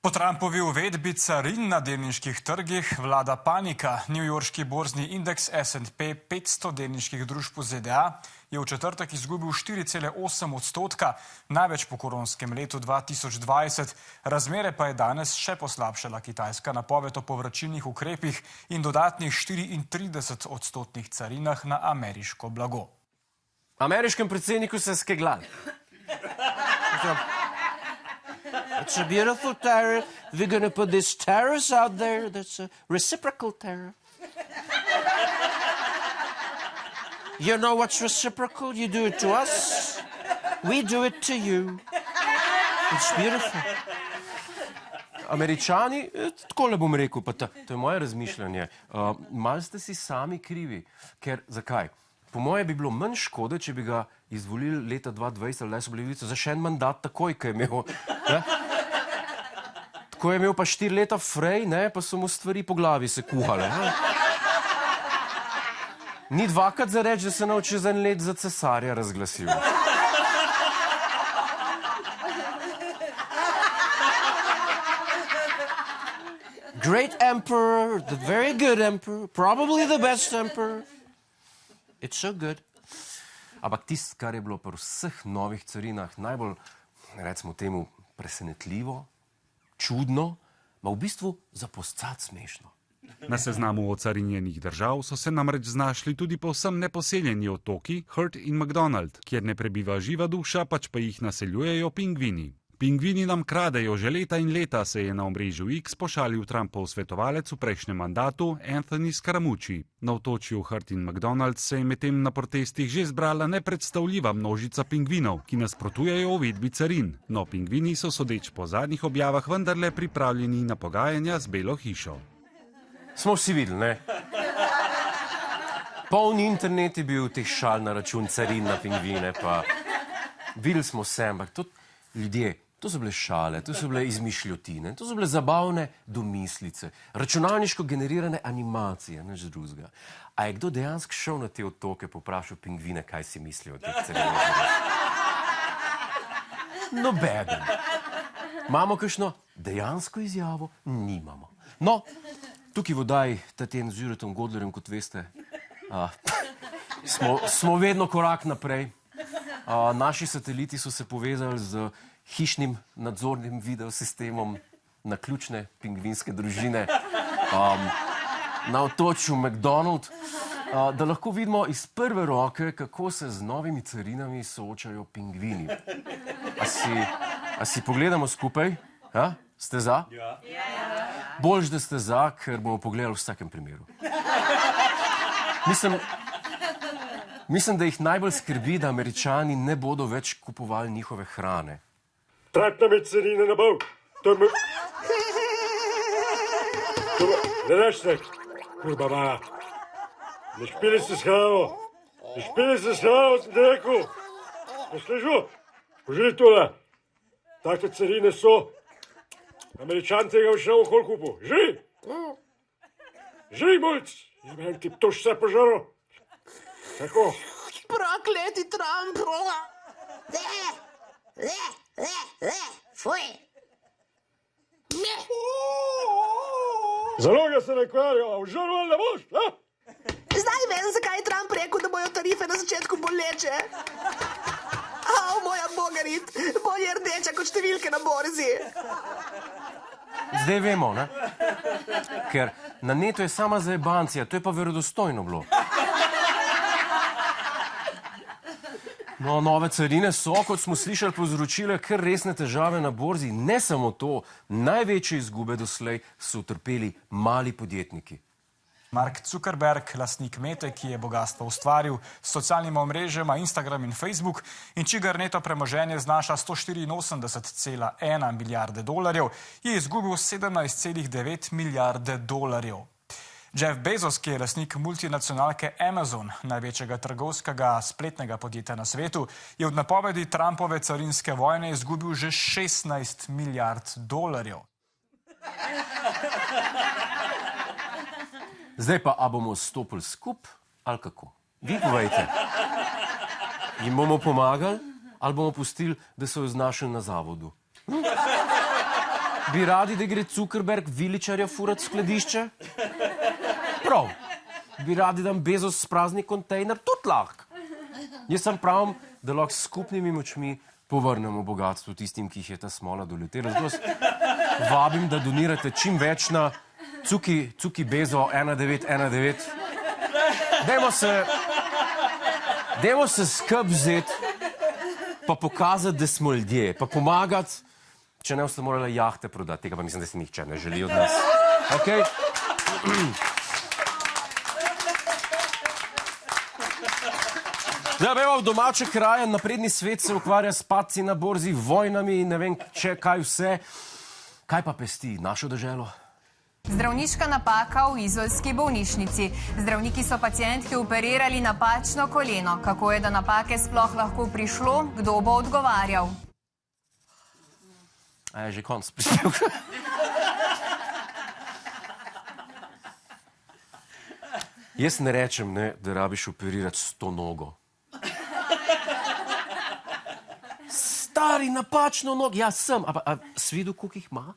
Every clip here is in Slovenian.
Po Trumpovi uvedbi carin na delniških trgih vlada panika. Newyorški borzni indeks S&P 500 delniških družb v ZDA je v četrtek izgubil 4,8%, največ po koronskem letu 2020. Razmere pa je danes še poslabšala kitajska napoved o povračilnih ukrepih in dodatnih 34% carinah na ameriško blago. Ameriškem predsedniku se skeglali. It's a beautiful tariff. We're going to put this tariff out there. That's a reciprocal tariff. You know what's reciprocal? You do it to us. We do it to you. It's beautiful. Američani, takole bom rekel, pa to je moje razmišljanje, malo ste si sami krivi, ker zakaj? Po moje bi bilo manj škode, če bi ga izvolili leta 2020 ali so bili vice za še en mandat takoj, ko je imel. Ne? Tako je imel pa 4 leta frej, ne, pa so mu stvari po glavi se kuhale. Ne? Ni dvakrat za reči, da se nauči za en let za cesarja razglasil. Great emperor, the very good emperor, probably the best emperor. It's so good. Ampak tisto, kar je bilo pri vseh novih carinah najbolj, recimo temu, presenetljivo, čudno, ma v bistvu zaposcat smešno. Na seznamu ocarinjenih držav so se namreč znašli tudi povsem neposeljeni otoki Hurt in McDonald, kjer ne prebiva živa duša, pač pa jih naseljujejo pingvini. Pingvini nam kradejo že leta in leta, se je na omrežju X pošalil Trumpov svetovalec v prejšnjem mandatu Anthony Scaramucci. Na otočju Hurt in McDonald se je medtem na protestih že zbrala nepredstavljiva množica pingvinov, ki nasprotujejo uvedbi carin. No, pingvini so sodeč po zadnjih objavah vendarle pripravljeni na pogajanja z Belo hišo. Smo vsi videli, ne? Poln internet je bil teh šal na račun carin na pingvine, pa videli smo vse, ampak tudi ljudje, to so bile šale, to so bile izmišljotine, to so bile zabavne domislice, računalniško generirane animacije, nič drugega. A je kdo dejansko šel na te otoke, povprašal pingvine, kaj si mislijo o teh carinah? Nobeden. Imamo kakšno dejansko izjavo? Nimamo. No, tukaj v oddaji ta teden z Juretom Godlerjem, kot veste, smo vedno korak naprej. Naši sateliti so se povezali z hišnim nadzornim videosistemom na ključne pingvinske družine na otočju McDonald, da lahko vidimo iz prve roke, kako se z novimi carinami soočajo pingvini. A si pogledamo skupaj? Ja? Ste za? Ja. Boljš, da ste za, ker bomo pogledali v vsakem primeru. Mislim, da jih najbolj skrbi, da Američani ne bodo več kupovali njihove hrane. Trap nam je carine na bol. Ne daš se, kurba mala. Ne špili se s hrano. Ne špili se s hrano, sem te rekel. Posležu, poželi tole. Takve carine so. Američan tega še v hol kupu. Žri! Žri, mulc! Jemem ti to vse požaro. Tako. Prokleti Trump! Fuj! Zaloga se ne kvarijo, a v žaru ali ne boš, a? Zdaj vem, zakaj je Trump rekel, da bojo tarife na začetku boleče. Moja bogarit, bolje rdeča kot številke na borzi. Zdaj vemo, ne? Ker na netu je sama zajebancija, to je pa verodostojno bilo. No, nove carine so, kot smo slišali, povzročile kar resne težave na borzi. Ne samo to, največje izgube doslej so utrpeli mali podjetniki. Mark Zuckerberg, lastnik Mete, ki je bogastvo ustvaril s socialnima omrežjema Instagram in Facebook in čigar neto premoženje znaša 184,1 milijarde dolarjev, je izgubil 17,9 milijarde dolarjev. Jeff Bezos, ki je lastnik multinacionalke Amazon, največjega trgovskega spletnega podjetja na svetu, je od napovedi Trumpove carinske vojne izgubil že 16 milijard dolarjev. Zdaj pa, a bomo stopili skup ali kako? Vi povejte. Jim bomo pomagali ali bomo pustili, da so jo znašli na zavodu? Bi radi, da gre Zuckerberg viličarja furat v skladišče? Prav. Bi radi, da Bezos sprazni kontejner? Tudi lahko. Jaz sem pravim, da lahko s skupnimi močmi povrnemo bogatstvo tistim, ki jih je ta smola doletela. Zato vas vabim, da donirate čim več na Cuki Bezo 1919. Dajmo se skrb vzeti, pa pokazati, da smo ljudje, pa pomagati, če ne boste morali jahte prodati. Tega pa mislim, da si nihče ne želi od nas. Okay? Zdaj, v domače kraje, napredni svet se ukvarja s padci na borzi, vojnami in ne vem če kaj vse. Kaj pa pesti našo deželo? Zdravniška napaka v izolski bolnišnici. Zdravniki so pacientki operirali napačno koleno. Kako je do napake sploh lahko prišlo? Kdo bo odgovarjal? A je že konc prispevka. Jaz ne rečem, ne, da rabiš operirati s to nogo. Stari, napačno nogo. Ja, sem. A si videl, koliko jih ima?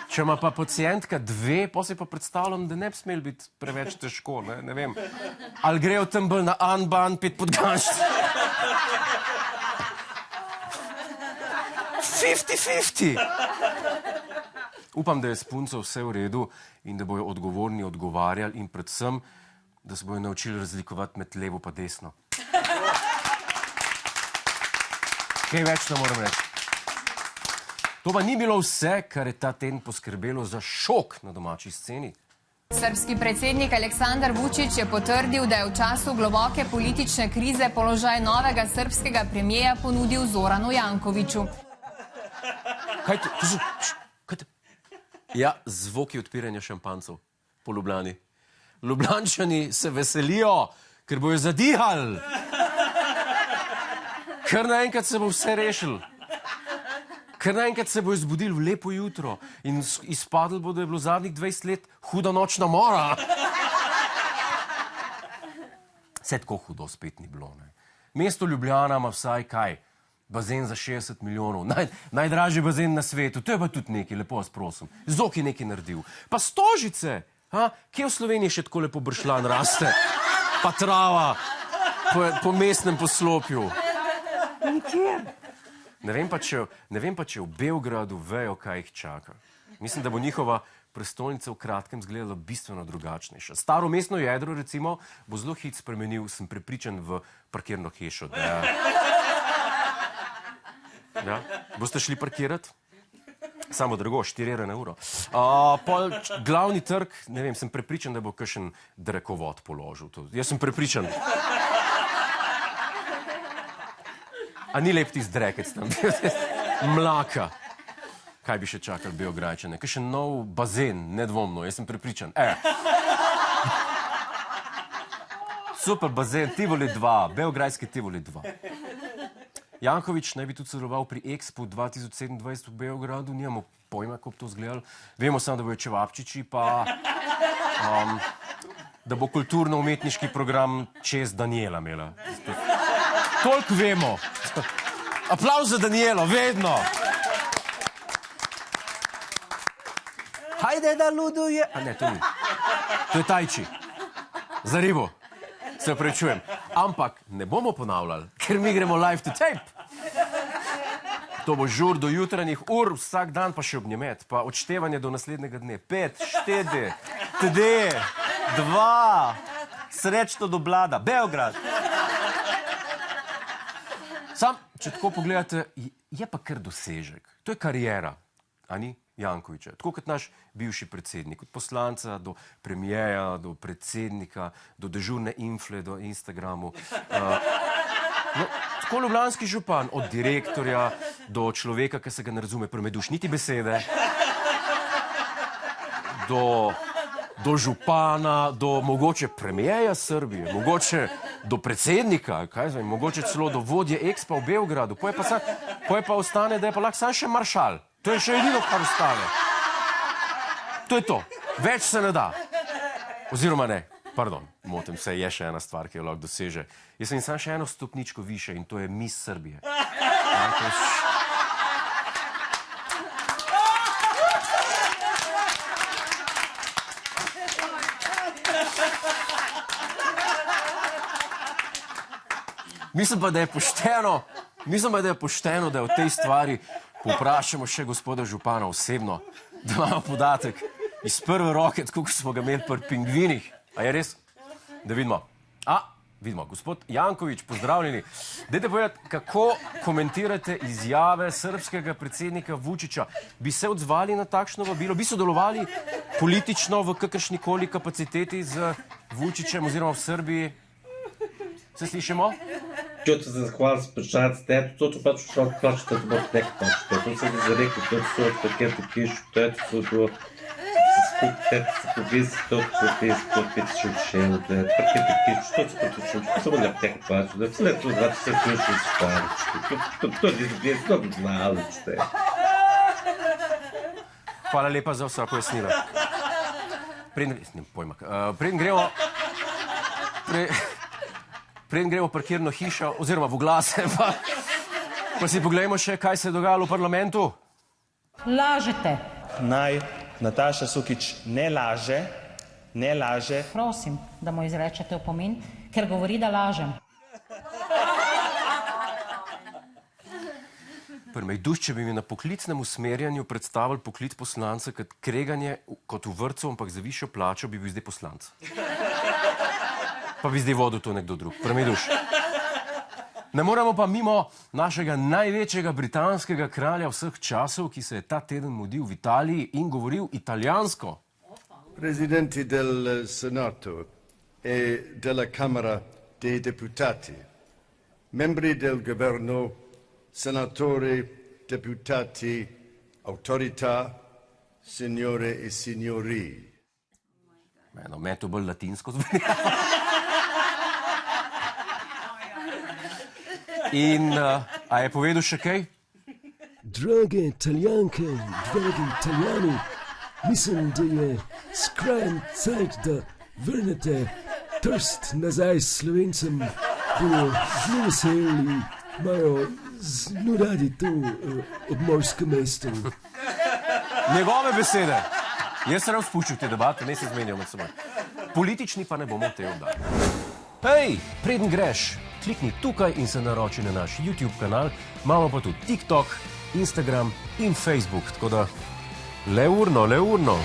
Če ima pa pacientka 2, pa si pa predstavljam, da ne bi smel biti preveč težko, ne vem. Ali grejo tam bolj na Anban, 5 podganšč. 50-50. Upam, da je s punco vse v redu in da bojo odgovorni odgovarjali in predvsem, da se bojo naučili razlikovati med levo pa desno. Kaj več ne moram reči. To pa ni bilo vse, kar je ta teden poskrbelo za šok na domači sceni. Srbski predsednik Aleksandar Vučić je potrdil, da je v času globoke politične krize položaj novega srbskega premijeja ponudil Zoranu Jankoviću. Kaj to? Ja, zvoki odpiranja šampancev po Ljubljani. Ljubljančani se veselijo, ker bojo zadihali. Kar naenkrat se bo vse rešil. Ker naenkrat se bo izbudil v lepo jutro in izpadlo bo, da je bilo zadnjih 20 let huda nočna mora. Vse tako hudo spet ni bilo. Ne? Mesto Ljubljana ima vsaj kaj? Bazen za 60 milijonov. Najdražji bazen na svetu. To je pa tudi nekaj, lepo vas prosim. Zok je nekaj naredil. Pa Stožice. Kje v Sloveniji še tako lepo bršljan raste? Pa trava po mestnem poslopju. Nikjer. Ne vem pa, če v Beogradu vejo, kaj jih čaka. Mislim, da bo njihova prestolnica v kratkem izgledala bistveno drugačnejša. Staro mestno jedro, recimo, bo zelo hitro spremenil, sem prepričan, v parkirno hišo. Ja. Boste šli parkirati? Samo drago, 4 evre na uro. Glavni trg, ne vem, sem prepričan, da bo kakšen drekovod položil. Jaz sem prepričan. A ni lep tisti drekec tam? Mlaka. Kaj bi še čakali Beograjčane? Kakšen nov bazen, nedvomno, jaz sem prepričan. Super bazen, Tivoli 2, Beograjski Tivoli 2. Janković naj bi tudi sodeloval pri Expo 2027 v Beogradu, nimamo pojma, kako bi to izgledalo. Vemo samo, da bojo čevapčiči, pa da bo kulturno-umetniški program čez Daniela imela. Toliko vemo. Aplavz za Danielo, vedno. Hajde da luduje. A ne, to ni. To je Tajči. Za ribo. Se opravičujem. Ampak ne bomo ponavljali, ker mi gremo live to tape. To bo žur do jutranjih ur, vsak dan pa še obnjemet, pa odštevanje do naslednjega dne. 5, 4, 3, 2, srečno do Blada, Beograd. Sam, če tako pogledate, je pa kar dosežek. To je karijera, a ni Jankovića. Tako kot naš bivši predsednik, od poslanca do premijeja, do predsednika, do dežurne infle, do Instagramu. Tako ljubljanski župan, od direktorja do človeka, ki se ga ne razume premeduš niti besede, do župana, do mogoče premijeja Srbije, mogoče do predsednika, kaj zvem, mogoče celo do vodje Expa v Beogradu. Poje pa ostane, da je pa lahko sam še maršal. To je še edino, kar ostane. To je to. Več se ne da. Oziroma ne. Pardon, motim se, je še ena stvar, ki jo lahko doseže. Jaz sem sam še eno stopničko više in to je Miss Srbije. Mislim pa, da je pošteno, da o tej stvari povprašamo še gospoda župana osebno, da imamo podatek iz prve roke, tako kot smo ga imeli pri pingvinih. A je res? Da vidimo. Vidimo. Gospod Janković, pozdravljeni. Dajte povedati, kako komentirate izjave srbskega predsednika Vučića? Bi se odzvali na takšno vabilo? Bi sodelovali politično v kakršnikoli kapaciteti z Vučićem oziroma v Srbiji? Se slišimo? Хочу да захваля спешаците, защото това ще плащате от нека. Защото се зарекли, защото са такива такива, защото са скупите, са повиси, защото те скупите, ще отшел, да пърки такива, защото са поточно, че са не тях плащат, да след това се включи с парички. Той е много знал, че. Hvala lepa za vsa pojasnila. Preden gremo v parkirno hišo, oziroma v oglase, pa si poglejmo še, kaj se je dogajalo v parlamentu. Lažete. Naj Nataša Sukič ne laže. Prosim, da mu izrečete opomin, ker govori, da lažem. Prmejduš, če bi mi na poklicnem usmerjanju predstavili poklic poslanca kot kreganje kot v vrtcu, ampak za višjo plačo bi bil zdaj poslanc. Pa bi zdaj vodil to nekdo drug. Prmejduš. Ne moremo pa mimo našega največjega britanskega kralja vseh časov, ki se je ta teden mudil v Italiji in govoril italijansko. Presidenti del Senato e della Camera dei Deputati, membri del governo, senatori, deputati, autorità, signore e signori. No, meni to bolj latinsko zveni. In a je povedal še kaj? Drage Italijanke, dragi Italijani, mislim, da je skrajen cajt, da vrnete trst nazaj Slovencem, bojo zelo veseli, imajo zelo radi to obmorsko mesto. Njegove besede. Jaz se ne spuščam v te debate, ne se zmenijo med seboj. Politični pa ne bomo te oddali. Hej, preden greš, klikni tukaj in se naroči na naš YouTube kanal, imamo pa tudi TikTok, Instagram in Facebook, tako da le urno.